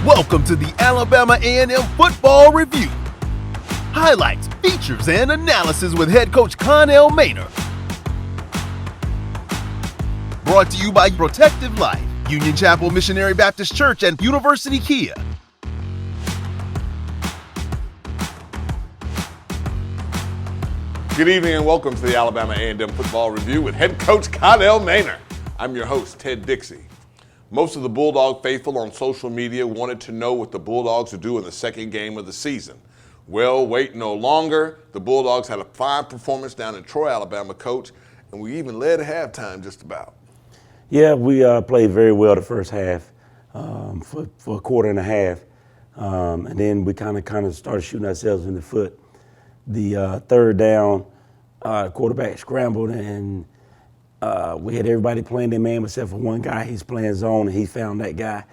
Welcome to the Alabama A&M Football Review. Highlights, features, and analysis with head coach Connell Maynor. Brought to you by Protective Life, Union Chapel Missionary Baptist Church, and University Kia. Good evening and welcome to the Alabama A&M Football Review with head coach Connell Maynor. I'm your host, Ted Dixie. Most of the Bulldog faithful on social media wanted to know what the Bulldogs would do in the second game of the season. Well, wait no longer. The Bulldogs had a fine performance down in Troy, Alabama, coach, and we even led at halftime just about. Yeah, we played very well the first half for a quarter and a half, and then we kind of started shooting ourselves in the foot. The third down, quarterback scrambled, and we had everybody playing their man except for one guy. He's playing zone, and he found that guy,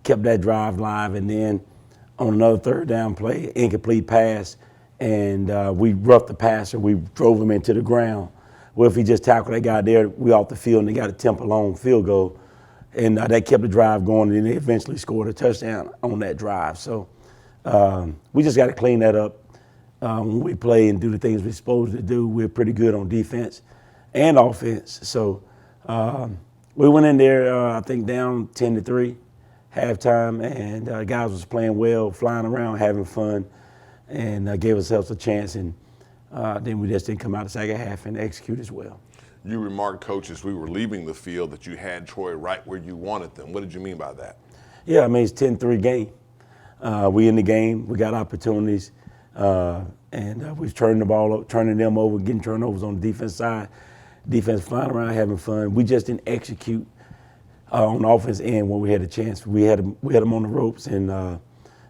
kept that drive live, and then on another third down play, incomplete pass, and we roughed the passer. We drove him into the ground. Well, if he just tackled that guy there, we off the field, and they got a tempo-long field goal, and that kept the drive going, and then they eventually scored a touchdown on that drive. So we just got to clean that up. When we play and do the things we're supposed to do, we're pretty good on defense and offense. So we went in there, I think, down 10-3, halftime, and guys was playing well, flying around, having fun, and gave ourselves a chance. And then we just didn't come out the second half and execute as well. You remarked, coach, as we were leaving the field that you had Troy right where you wanted them. What did you mean by that? Yeah, I mean, it's 10-3 game. We in the game. We got opportunities. And we was turning the ball up, turning them over, getting turnovers on the defense side. Defense flying around, having fun. We just didn't execute on the offense end when we had a chance. We had them on the ropes, and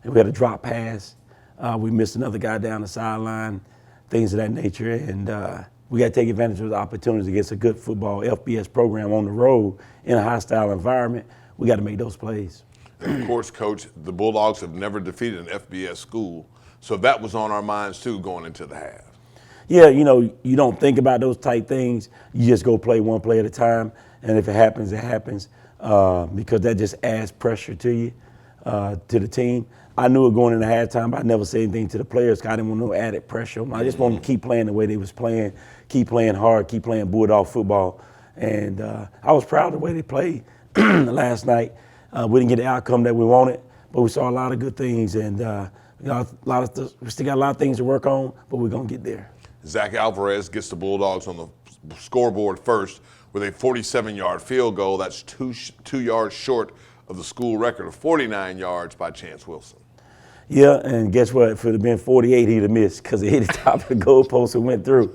we had a drop pass. We missed another guy down the sideline, things of that nature. And we got to take advantage of the opportunities against a good football FBS program on the road in a hostile environment. We got to make those plays. And of course, coach, the Bulldogs have never defeated an FBS school. So that was on our minds, too, going into the half. Yeah, you know, you don't think about those type things. You just go play one play at a time. And if it happens, it happens, because that just adds pressure to you, to the team. I knew it going into halftime, but I never said anything to the players because I didn't want no added pressure. I just wanted them to keep playing the way they was playing, keep playing hard, keep playing Bulldog football. And I was proud of the way they played last night. We didn't get the outcome that we wanted, but we saw a lot of good things. And we still got a lot of things to work on, but we're going to get there. Zach Alvarez gets the Bulldogs on the scoreboard first with a 47-yard field goal. That's two yards short of the school record of 49 yards by Chance Wilson. Yeah, and guess what? If it had been 48, he'd have missed because he hit the top of the goalpost and went through.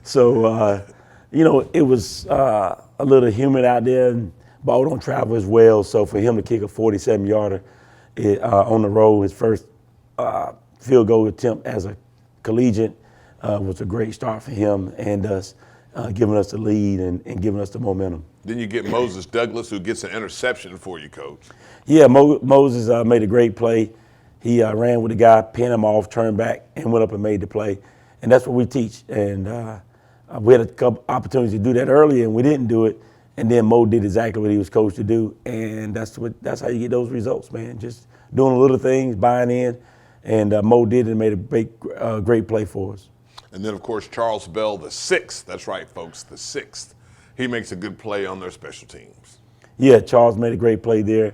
So, you know, it was a little humid out there, and ball don't travel as well. So for him to kick a 47-yarder on the road, his first field goal attempt as a collegiate was a great start for him and us, giving us the lead and giving us the momentum. Then you get Moses Douglas, who gets an interception for you, coach. Yeah, Moses made a great play. He ran with the guy, pinned him off, turned back, and went up and made the play. And that's what we teach. And we had a couple opportunities to do that earlier, and we didn't do it. And then Mo did exactly what he was coached to do. And that's how you get those results, man. Just doing the little things, buying in. And Mo did and made a great play for us. And then, of course, Charles Bell, the sixth. That's right, folks, the sixth. He makes a good play on their special teams. Yeah, Charles made a great play there.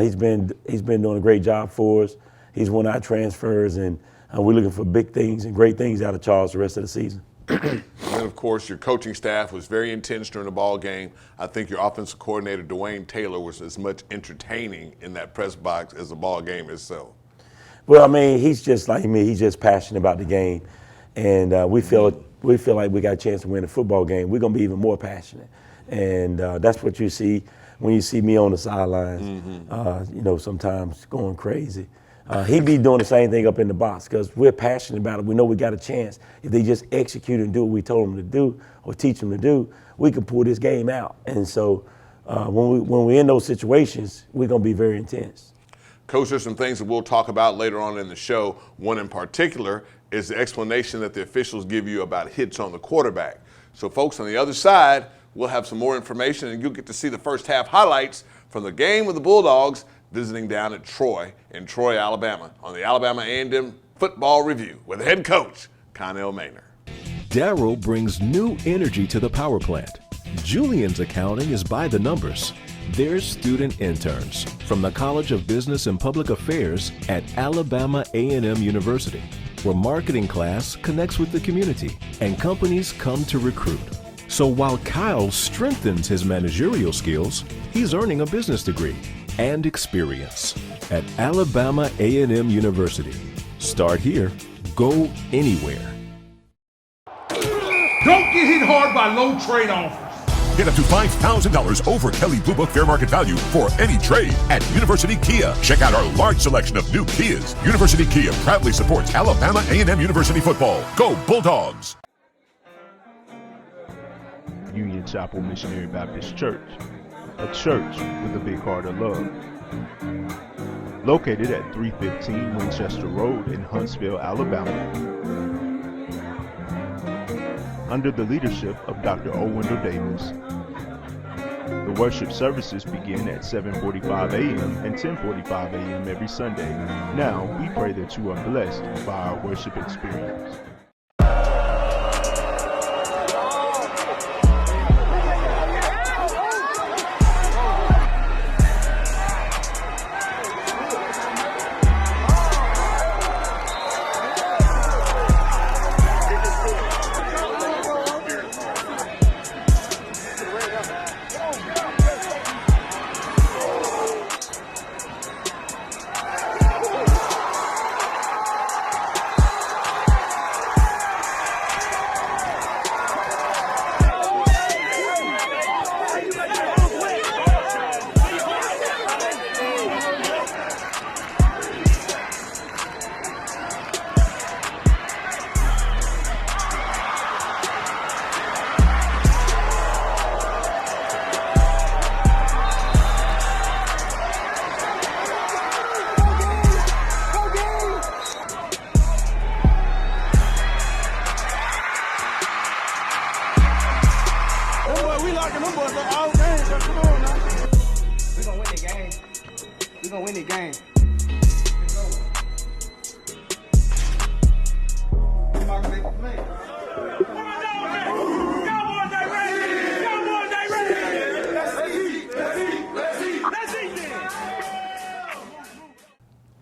He's been doing a great job for us. He's won our transfers, and we're looking for big things and great things out of Charles the rest of the season. And then, of course, your coaching staff was very intense during the ball game. I think your offensive coordinator, Dwayne Taylor, was as much entertaining in that press box as the ball game itself. Well, I mean, he's just like me. He's just passionate about the game, and we feel like we got a chance to win a football game. We're gonna be even more passionate, and that's what you see when you see me on the sidelines. You know, sometimes going crazy. He'd be doing the same thing up in the box because we're passionate about it. We know we got a chance. If they just execute and do what we told them to do or teach them to do, we can pull this game out. And so when we're in those situations, we're gonna be very intense. Coach, there's some things that we'll talk about later on in the show. One in particular is the explanation that the officials give you about hits on the quarterback. So, folks, on the other side, we'll have some more information, and you'll get to see the first half highlights from the game with the Bulldogs visiting down at Troy in Troy, Alabama on the Alabama A&M Football Review with head coach Connell Maynor. Daryl brings new energy to the power plant. Julian's accounting is by the numbers. They're student interns from the College of Business and Public Affairs at Alabama A&M University, where marketing class connects with the community and companies come to recruit. So while Kyle strengthens his managerial skills, he's earning a business degree and experience at Alabama A&M University. Start here, go anywhere. Don't get hit hard by low trade offers. Get up to $5,000 over Kelley Blue Book fair market value for any trade at University Kia. Check out our large selection of new Kias. University Kia proudly supports Alabama A&M University football. Go Bulldogs! Union Chapel Missionary Baptist Church, a church with a big heart of love. Located at 315 Winchester Road in Huntsville, Alabama. Under the leadership of Dr. O. Wendell Davis. The worship services begin at 7:45 a.m. and 10:45 a.m. every Sunday. Now, we pray that you are blessed by our worship experience.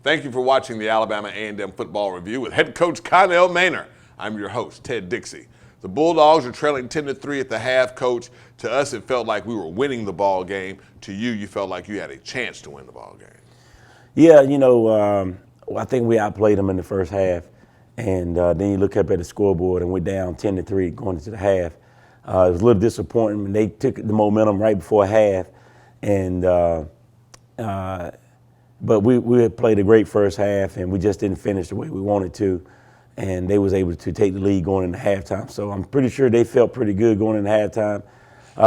Thank you for watching the Alabama A&M Football Review with head coach Connell Maynor. I'm your host, Ted Dixie. The Bulldogs are trailing 10-3 at the half, Coach. To us, it felt like we were winning the ball game. To you, you felt like you had a chance to win the ball game. Yeah, I think we outplayed them in the first half. And then you look up at the scoreboard and we're down 10-3 going into the half. It was a little disappointing. They took the momentum right before half. And but we had played a great first half, and we just didn't finish the way we wanted to. And they was able to take the lead going into halftime. So I'm pretty sure they felt pretty good going into halftime.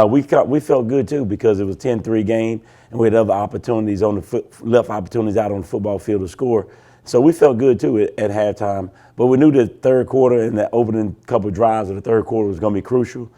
We felt good too because it was a 10-3 game, and we had other opportunities on the left opportunities out on the football field to score. So we felt good too at halftime. But we knew the third quarter and the opening couple of drives of the third quarter was going to be crucial.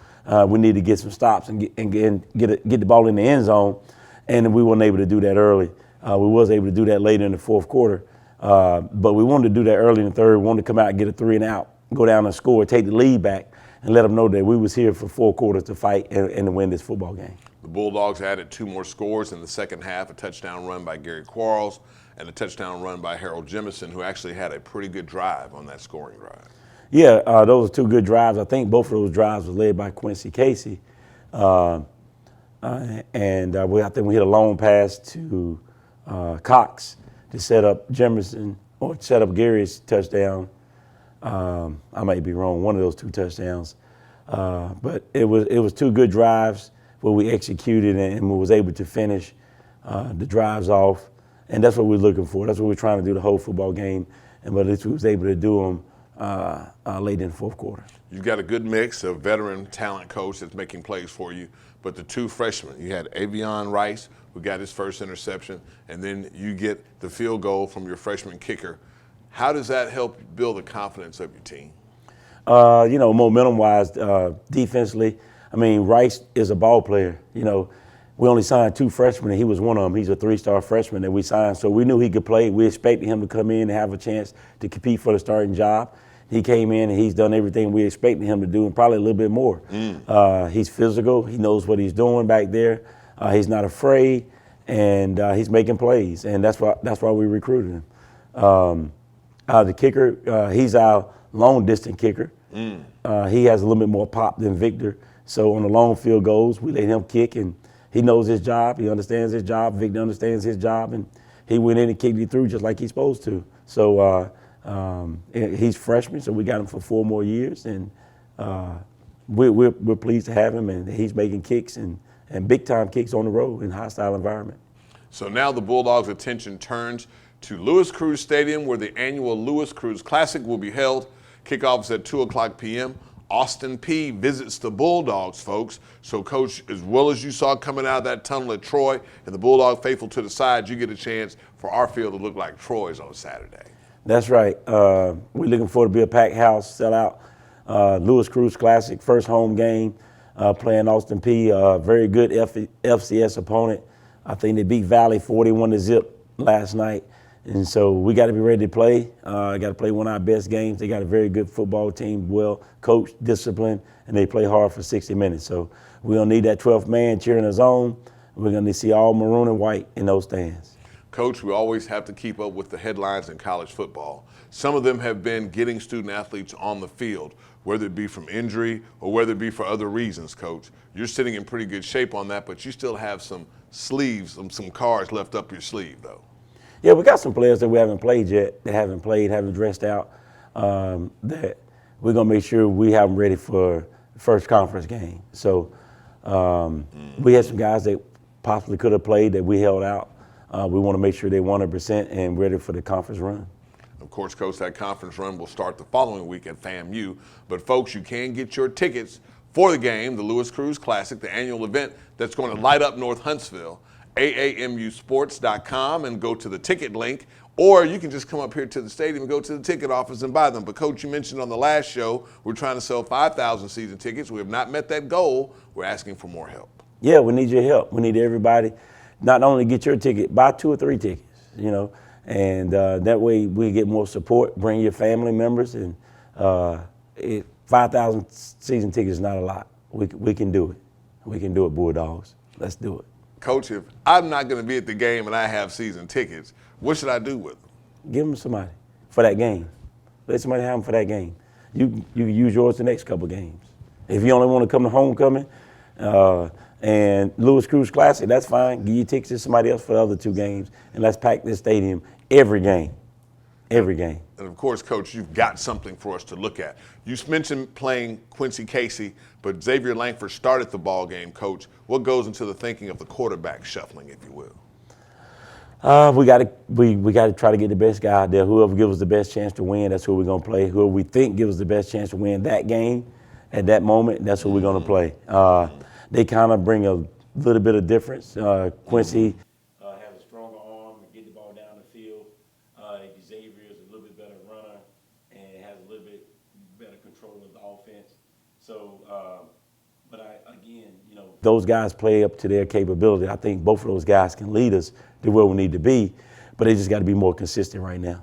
We needed to get some stops and get the ball in the end zone, and we weren't able to do that early. We was able to do that later in the fourth quarter. But we wanted to do that early in the third. We wanted to come out and get a 3 and out, go down and score, take the lead back, and let them know that we was here for 4 quarters to fight and to win this football game. The Bulldogs added 2 more scores in the second half, a touchdown run by Gary Quarles and a touchdown run by Harold Jemison, who actually had a pretty good drive on that scoring drive. Yeah, those were 2 good drives. I think both of those drives were led by Quincy Casey. I think we hit a long pass to Cox to set up Jemison or set up Gary's touchdown. I might be wrong, one of those 2 touchdowns. But it was 2 good drives where we executed and we was able to finish the drives off. And that's what we're looking for. That's what we're trying to do the whole football game. But at least we was able to do them late in the fourth quarter. You've got a good mix of veteran talent coach that's making plays for you, but the 2 freshmen, you had Avion Rice, who got his first interception, and then you get the field goal from your freshman kicker. How does that help build the confidence of your team? Momentum-wise, defensively, I mean, Rice is a ball player. we only signed 2 freshmen, and he was one of them. He's a 3-star freshman that we signed, so we knew he could play. We expected him to come in and have a chance to compete for the starting job. He came in and he's done everything we expected him to do, and probably a little bit more. He's physical. He knows what he's doing back there. He's not afraid, and he's making plays, and that's why we recruited him. The kicker, he's our long distance kicker. He has a little bit more pop than Victor. So on the long field goals, we let him kick, and he knows his job. He understands his job. Victor understands his job, and he went in and kicked it through just like he's supposed to. So he's freshman, so we got him for 4 more years, and we're pleased to have him, and he's making kicks and big time kicks on the road in a hostile environment. So now the Bulldogs' attention turns to Louis Cruz Stadium, where the annual Louis Cruz Classic will be held. Kickoff is at 2:00 p.m. Austin Peay visits the Bulldogs, folks. So, Coach, as well as you saw coming out of that tunnel at Troy and the Bulldog faithful to the side, you get a chance for our field to look like Troy's on Saturday. That's right. We're looking forward to be a packed house, sell out. Louis Cruz Classic, first home game, playing Austin Peay, a very good FCS opponent. I think they beat Valley 41-0 last night. And so we got to be ready to play. Got to play one of our best games. They got a very good football team, well coached, disciplined, and they play hard for 60 minutes. So we're going to need that 12th man cheering us on. We're going to see all maroon and white in those stands. Coach, we always have to keep up with the headlines in college football. Some of them have been getting student athletes on the field, whether it be from injury or whether it be for other reasons, Coach. You're sitting in pretty good shape on that, but you still have some sleeves, some cards left up your sleeve, though. Yeah, we got some players that we haven't played yet, that haven't played, haven't dressed out, that we're going to make sure we have them ready for the first conference game. So we had some guys that possibly could have played that we held out. We want to make sure they're 100% and ready for the conference run. Of course, Coach, that conference run will start the following week at FAMU. But, folks, you can get your tickets for the game, the Louis Cruz Classic, the annual event that's going to light up North Huntsville. AAMUsports.com and go to the ticket link, or you can just come up here to the stadium and go to the ticket office and buy them. But, Coach, you mentioned on the last show we're trying to sell 5,000 season tickets. We have not met that goal. We're asking for more help. Yeah, we need your help. We need everybody not only get your ticket, buy 2 or 3 tickets, you know, and that way we get more support. Bring your family members, and 5,000 season tickets is not a lot. We can do it. We can do it, Bulldogs. Let's do it. Coach, if I'm not going to be at the game and I have season tickets, what should I do with them? Give them somebody for that game. Let somebody have them for that game. You can use yours the next couple games. If you only want to come to homecoming and Louis Cruz Classic, that's fine. Give your tickets to somebody else for the other 2 games, and let's pack this stadium every game. Every game. And, of course, Coach, you've got something for us to look at. You mentioned playing Quincy Casey, but Xavier Langford started the ball game, Coach. What goes into the thinking of the quarterback shuffling, if you will? We got to try to get the best guy out there. Whoever gives us the best chance to win, that's who we're going to play. Whoever we think gives us the best chance to win that game at that moment, that's who we're going to play. They kind of bring a little bit of difference. Quincy has a stronger arm and get the ball down the field. Xavier is a little bit better runner and has a little bit better control of the offense. So, again, you know, those guys play up to their capability. I think both of those guys can lead us to where we need to be, but they just got to be more consistent right now.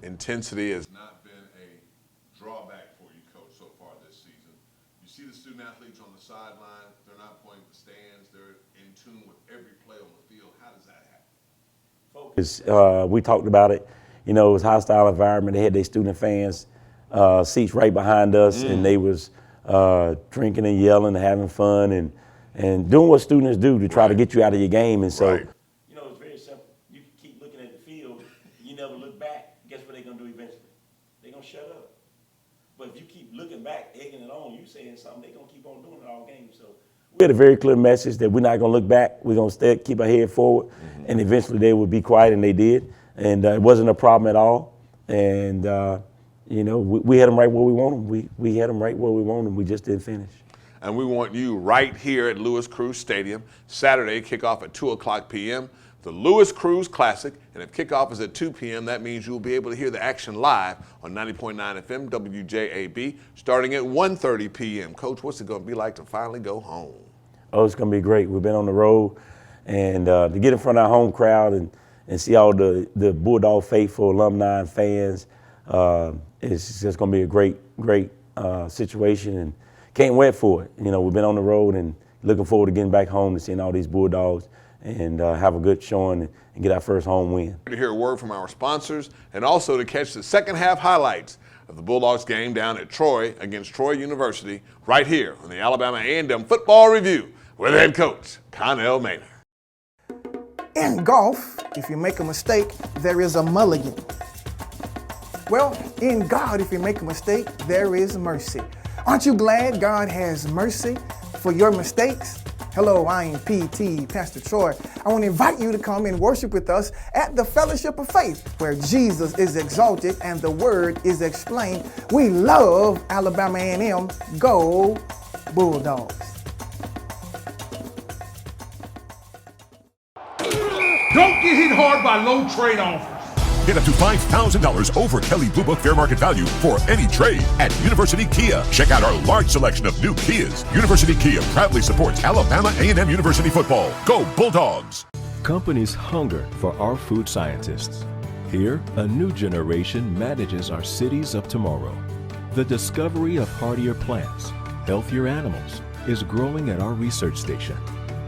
Intensity has not been a drawback for you, Coach, so far this season. You see the student athletes on the sideline. They're not playing the stands. They're in tune with every play on the field. How does that happen? We talked about it. You know, it was a hostile environment. They had their student fans seats right behind us, and they was drinking and yelling and having fun and doing what students do to try to get you out of your game. And so, you know, it's very simple. You can keep looking at the field. You never look back. Guess what they're going to do eventually? They're going to shut up. But if you keep looking back, egging it on, you saying something, they're going to keep on doing it all game. So we had a very clear message that we're not going to look back. We're going to keep our head forward, and eventually they would be quiet, and they did. And it wasn't a problem at all. And, you know, we had them right where we want them. We had them right where we want them. We just didn't finish. And we want you right here at Louis Cruz Stadium. Saturday, kickoff at 2:00 p.m. The Louis Cruz Classic. And if kickoff is at 2 p.m., that means you'll be able to hear the action live on 90.9 FM WJAB starting at 1:30 p.m. Coach, what's it going to be like to finally go home? Oh, it's going to be great. We've been on the road, and to get in front of our home crowd and see all the Bulldog faithful, alumni, and fans, it's just going to be a great situation, and can't wait for it. You know, we've been on the road and looking forward to getting back home and seeing all these Bulldogs and have a good showing and get our first home win. To hear a word from our sponsors and also to catch the second half highlights of the Bulldogs game down at Troy against Troy University right here on the Alabama A&M Football Review with head coach Connell Maynor. In golf, if you make a mistake, there is a mulligan. Well, in God, if you make a mistake, there is mercy. Aren't you glad God has mercy for your mistakes? Hello, I am PT, Pastor Troy. I want to invite you to come and worship with us at the Fellowship of Faith, where Jesus is exalted and the Word is explained. We love Alabama A&M. Go Bulldogs. Don't get hit hard by low trade offers. Get up to $5,000 over Kelley Blue Book fair market value for any trade at University Kia. Check out our large selection of new Kias. University Kia proudly supports Alabama A&M University football. Go Bulldogs! Companies hunger for our food scientists. Here, a new generation manages our cities of tomorrow. The discovery of hardier plants, healthier animals, is growing at our research station,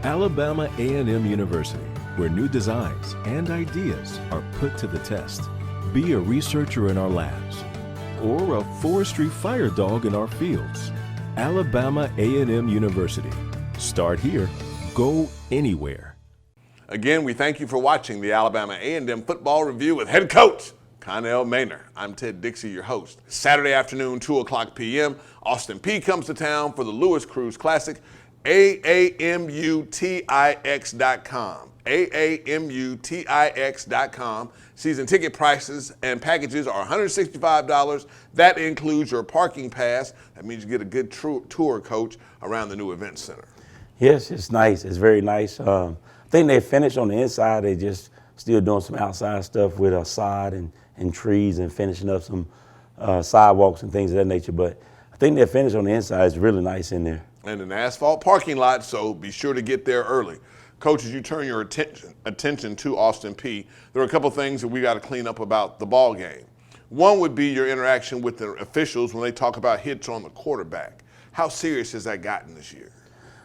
Alabama A&M University, where new designs and ideas are put to the test. Be a researcher in our labs or a forestry fire dog in our fields. Alabama A&M University. Start here, go anywhere. Again, we thank you for watching the Alabama A&M Football Review with head coach Connell Maynor. I'm Ted Dixie, your host. Saturday afternoon, 2:00 p.m., Austin Peay comes to town for the Lewis Cruise Classic. AAMUTIX.com. AAMUTIX.com. Season ticket prices and packages are $165. That includes your parking pass. That means you get a good tour coach around the new event center. Yes, it's nice. It's very nice. I think they finished on the inside. They just still doing some outside stuff with a sod and trees and finishing up some sidewalks and things of that nature. But I think they're finished on the inside. It's really nice in there. And an asphalt parking lot, so be sure to get there early. Coach, as you turn your attention to Austin Peay, there are a couple things that we got to clean up about the ball game. One would be your interaction with the officials when they talk about hits on the quarterback. How serious has that gotten this year?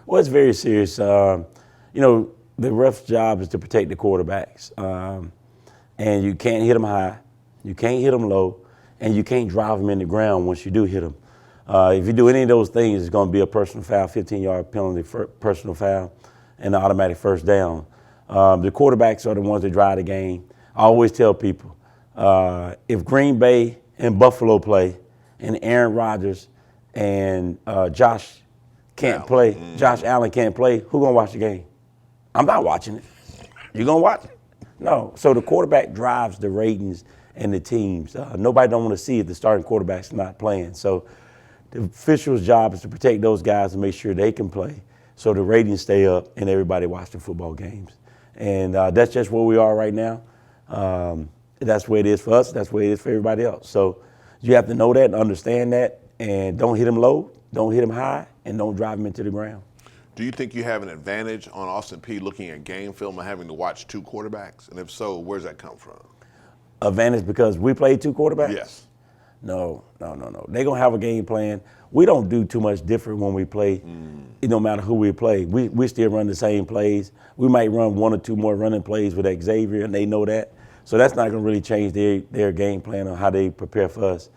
Well, it's very serious. You know, the ref's job is to protect the quarterbacks. And you can't hit them high, you can't hit them low, and you can't drive them in the ground once you do hit them. If you do any of those things, it's going to be a personal foul, 15-yard penalty, personal foul, and an automatic first down. The quarterbacks are the ones that drive the game. I always tell people, if Green Bay and Buffalo play, and Aaron Rodgers and Josh Allen can't play, who's going to watch the game? I'm not watching it. You going to watch it? No. So the quarterback drives the ratings and the teams. Nobody don't want to see if the starting quarterback's not playing. So the official's job is to protect those guys and make sure they can play so the ratings stay up and everybody watch the football games. And that's just where we are right now. That's where it is for us. That's where it is for everybody else. So you have to know that and understand that, and don't hit them low, don't hit them high, and don't drive them into the ground. Do you think you have an advantage on Austin Peay looking at game film and having to watch two quarterbacks? And if so, where's that come from? Advantage because we play two quarterbacks? Yes. No. They're going to have a game plan. We don't do too much different when we play. It don't matter who we play. We still run the same plays. We might run one or two more running plays with Xavier, and they know that. So that's not going to really change their game plan or how they prepare for us.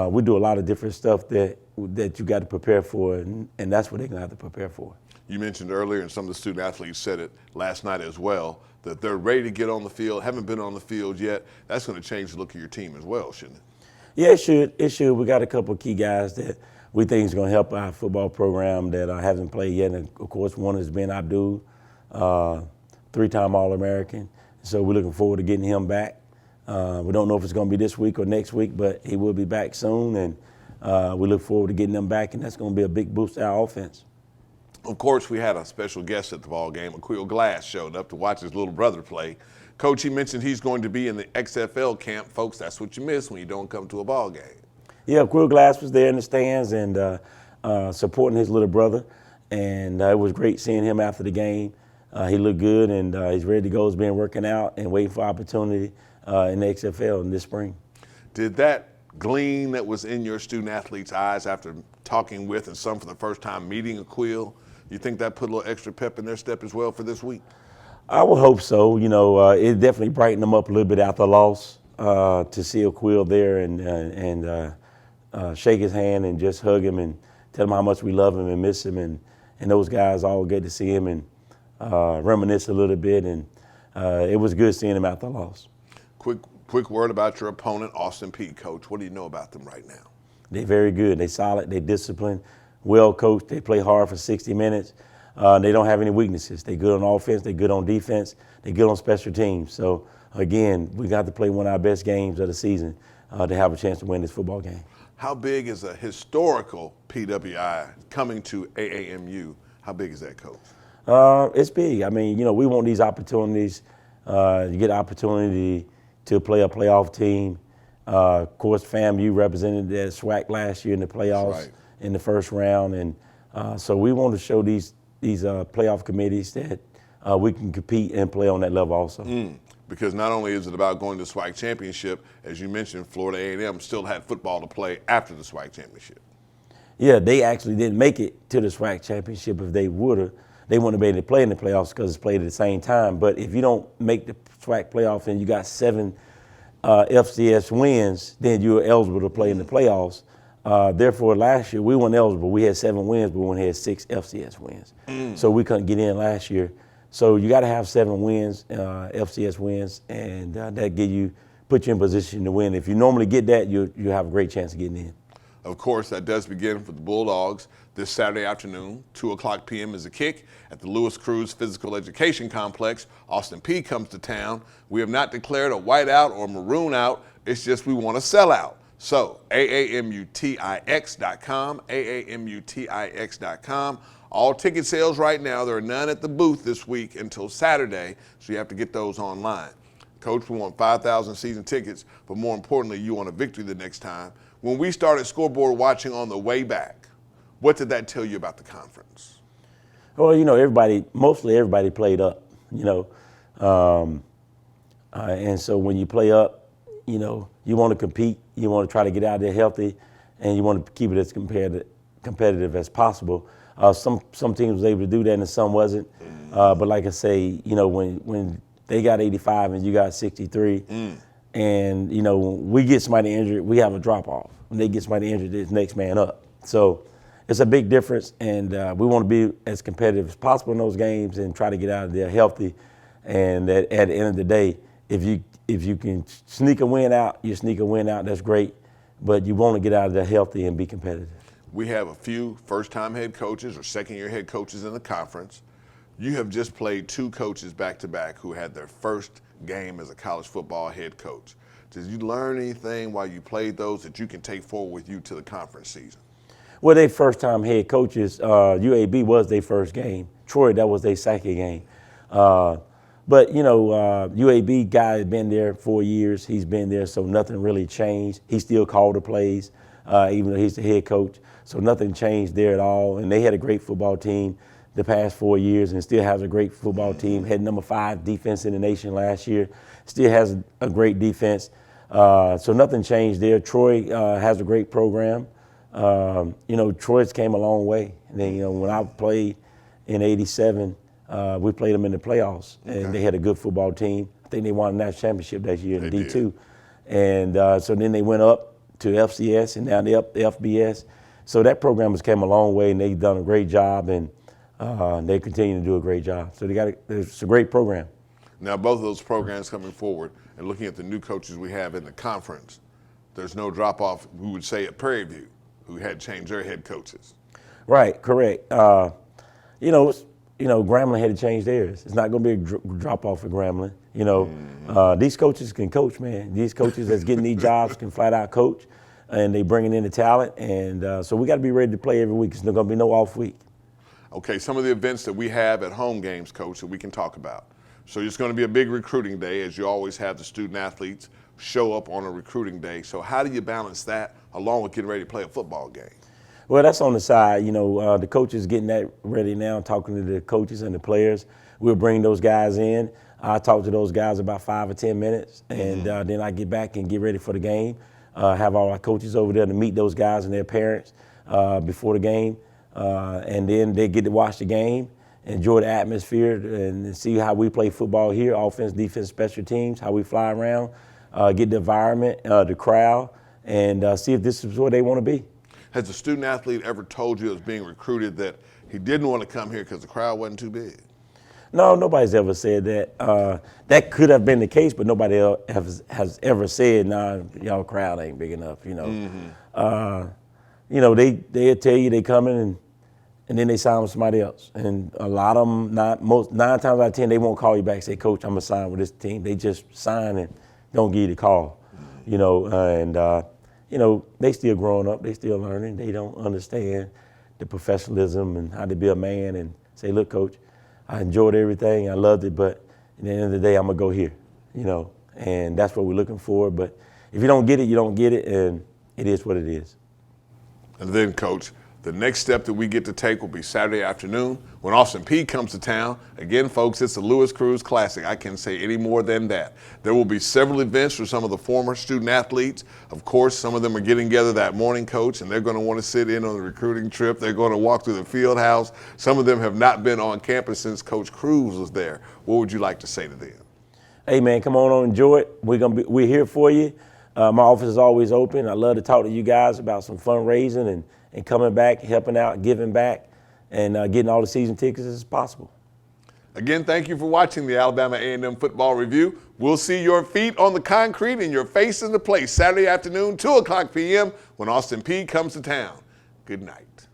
We do a lot of different stuff that you got to prepare for, and that's what they're going to have to prepare for. You mentioned earlier, and some of the student athletes said it last night as well, that they're ready to get on the field, haven't been on the field yet. That's going to change the look of your team as well, shouldn't it? Yeah, it should. It should. We got a couple of key guys that we think is going to help our football program that haven't played yet. And of course, one has been Abdul, three-time All-American. So we're looking forward to getting him back. We don't know if it's going to be this week or next week, but he will be back soon. And we look forward to getting him back, and that's going to be a big boost to our offense. Of course, we had a special guest at the ball game. Aquil Glass showed up to watch his little brother play. Coach, he mentioned he's going to be in the XFL camp. Folks, that's what you miss when you don't come to a ball game. Yeah, Aquil Glass was there in the stands and supporting his little brother. and it was great seeing him after the game. He looked good, and he's ready to go. He's been working out and waiting for opportunity in the XFL in this spring. Did that gleam that was in your student athletes' eyes after talking with and some for the first time meeting Aquill, you think that put a little extra pep in their step as well for this week? I would hope so. It definitely brightened them up a little bit after the loss to see Aquill there and shake his hand and just hug him and tell him how much we love him and miss him. And those guys all get to see him and reminisce a little bit. And it was good seeing him after the loss. Quick word about your opponent, Austin Peay, Coach. What do you know about them right now? They're very good. They're solid. They're disciplined, well coached. They play hard for 60 minutes. They don't have any weaknesses. They're good on offense. They're good on defense. They're good on special teams. So, again, we got to play one of our best games of the season to have a chance to win this football game. How big is a historical PWI coming to AAMU? How big is that, Coach? It's big. I mean, we want these opportunities. You get an opportunity to play a playoff team. Of course, FAMU represented that SWAC last year in the playoffs in the first round. And so we want to show these playoff committees that we can compete and play on that level also. Because not only is it about going to the SWAC championship, as you mentioned, Florida A&M still had football to play after the SWAC championship. Yeah, they actually didn't make it to the SWAC championship. If they would have, they wouldn't have been able to play in the playoffs because it's played at the same time. But if you don't make the SWAC playoff and you got 7 FCS wins, then you're eligible to play in the playoffs. Therefore, last year we weren't eligible. We had 7 wins, but we only had 6 FCS wins. So we couldn't get in last year. So you got to have 7 wins, FCS wins, and that put you in position to win. If you normally get that, you have a great chance of getting in. Of course, that does begin for the Bulldogs this Saturday afternoon. 2:00 p.m. is the kick at the Lewis Cruz Physical Education Complex. Austin Peay comes to town. We have not declared a whiteout or maroon out. It's just we want to sell out. So AAMUTIX.com, AAMUTIX.com. All ticket sales right now. There are none at the booth this week until Saturday, so you have to get those online. Coach, we want 5,000 season tickets, but more importantly, you want a victory the next time. When we started scoreboard watching on the way back, what did that tell you about the conference? Well, mostly everybody played up, and so when you play up, you want to compete, you want to try to get out there healthy, and you want to keep it as competitive as possible. Some teams was able to do that and some wasn't. But like I say, when they got 85 and you got 63, and when we get somebody injured, we have a drop off. When they get somebody injured, it's next man up. So it's a big difference, and we want to be as competitive as possible in those games and try to get out of there healthy. And at the end of the day, if you can sneak a win out, you sneak a win out. That's great, but you want to get out of there healthy and be competitive. We have a few first-time head coaches or second-year head coaches in the conference. You have just played 2 coaches back-to-back who had their first game as a college football head coach. Did you learn anything while you played those that you can take forward with you to the conference season? Well, they first-time head coaches. UAB was their first game. Troy, that was their second game. But, UAB guy has been there 4 years. He's been there, so nothing really changed. He still called the plays, even though he's the head coach. So nothing changed there at all. And they had a great football team the past 4 years and still has a great football team. Had number 5 defense in the nation last year. Still has a great defense. So nothing changed there. Troy has a great program. Troy's came a long way. And then, when I played in '87, we played them in the playoffs, and they had a good football team. I think they won a national championship that year in D2. And so then they went up to FCS, and now they're up to FBS. So that program has came a long way, and they've done a great job, and they continue to do a great job. So it's a great program. Now, both of those programs coming forward and looking at the new coaches we have in the conference, there's no drop-off, we would say, at Prairie View, who had changed their head coaches. Right, correct. Grambling had to change theirs. It's not going to be a drop-off for Grambling. These coaches can coach, man. These coaches that's getting these jobs can flat-out coach, and they bringing in the talent. And so we got to be ready to play every week. There's not going to be no off week. Okay, some of the events that we have at home games, Coach, that we can talk about. So it's going to be a big recruiting day, as you always have the student-athletes show up on a recruiting day. So how do you balance that along with getting ready to play a football game? Well, that's on the side. You know, the coaches getting that ready now, talking to the coaches and the players. We'll bring those guys in. I talk to those guys about 5 or 10 minutes, and then I get back and get ready for the game. Have all our coaches over there to meet those guys and their parents before the game, and then they get to watch the game, enjoy the atmosphere, and see how we play football here, offense, defense, special teams, how we fly around, get the environment, the crowd, and see if this is where they want to be. Has a student athlete ever told you as being recruited that he didn't want to come here because the crowd wasn't too big? No, nobody's ever said that. That could have been the case, but nobody else has ever said, "Nah, y'all crowd ain't big enough." You know, they'll tell you they coming, and then they sign with somebody else. And a lot of them, 9 times out of 10, they won't call you back and say, "Coach, I'm gonna sign with this team." They just sign and don't give you the call. You know, they still growing up, they still learning. They don't understand the professionalism and how to be a man and say, "Look, Coach, I enjoyed everything, I loved it, but at the end of the day, I'm gonna go here," you know, and that's what we're looking for. But if you don't get it, you don't get it, and it is what it is. And then, Coach, the next step that we get to take will be Saturday afternoon when Austin Peay comes to town. Again, folks, it's the Lewis Cruz Classic. I can't say any more than that. There will be several events for some of the former student athletes. Of course, some of them are getting together that morning, Coach, and they're going to want to sit in on the recruiting trip. They're going to walk through the field house. Some of them have not been on campus since Coach Cruz was there. What would you like to say to them? Hey, man, come on, enjoy it. We're here for you. My office is always open. I love to talk to you guys about some fundraising and coming back, helping out, giving back, and getting all the season tickets as possible. Again, thank you for watching the Alabama A&M Football Review. We'll see your feet on the concrete and your face in the place Saturday afternoon, 2:00 p.m. when Austin Peay comes to town. Good night.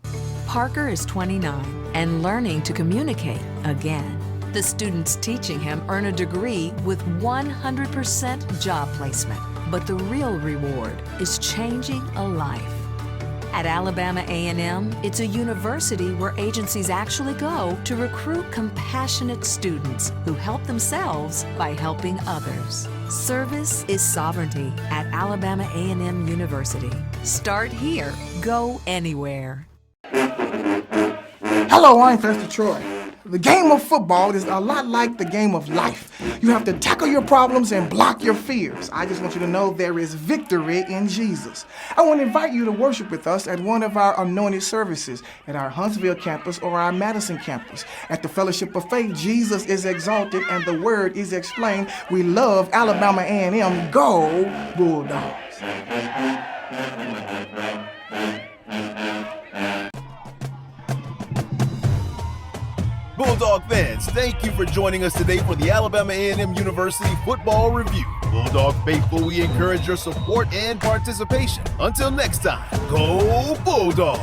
Parker is 29 and learning to communicate again. The students teaching him earn a degree with 100% job placement. But the real reward is changing a life. At Alabama A&M, it's a university where agencies actually go to recruit compassionate students who help themselves by helping others. Service is sovereignty at Alabama A&M University. Start here, go anywhere. Hello, I'm Pastor Troy. The game of football is a lot like the game of life. You have to tackle your problems and block your fears. I just want you to know there is victory in Jesus. I want to invite you to worship with us at one of our anointed services at our Huntsville campus or our Madison campus. At the Fellowship of Faith, Jesus is exalted and the word is explained. We love Alabama A&M. Go Bulldogs! Bulldog fans, thank you for joining us today for the Alabama A&M University Football Review. Bulldog faithful, we encourage your support and participation. Until next time, go Bulldogs!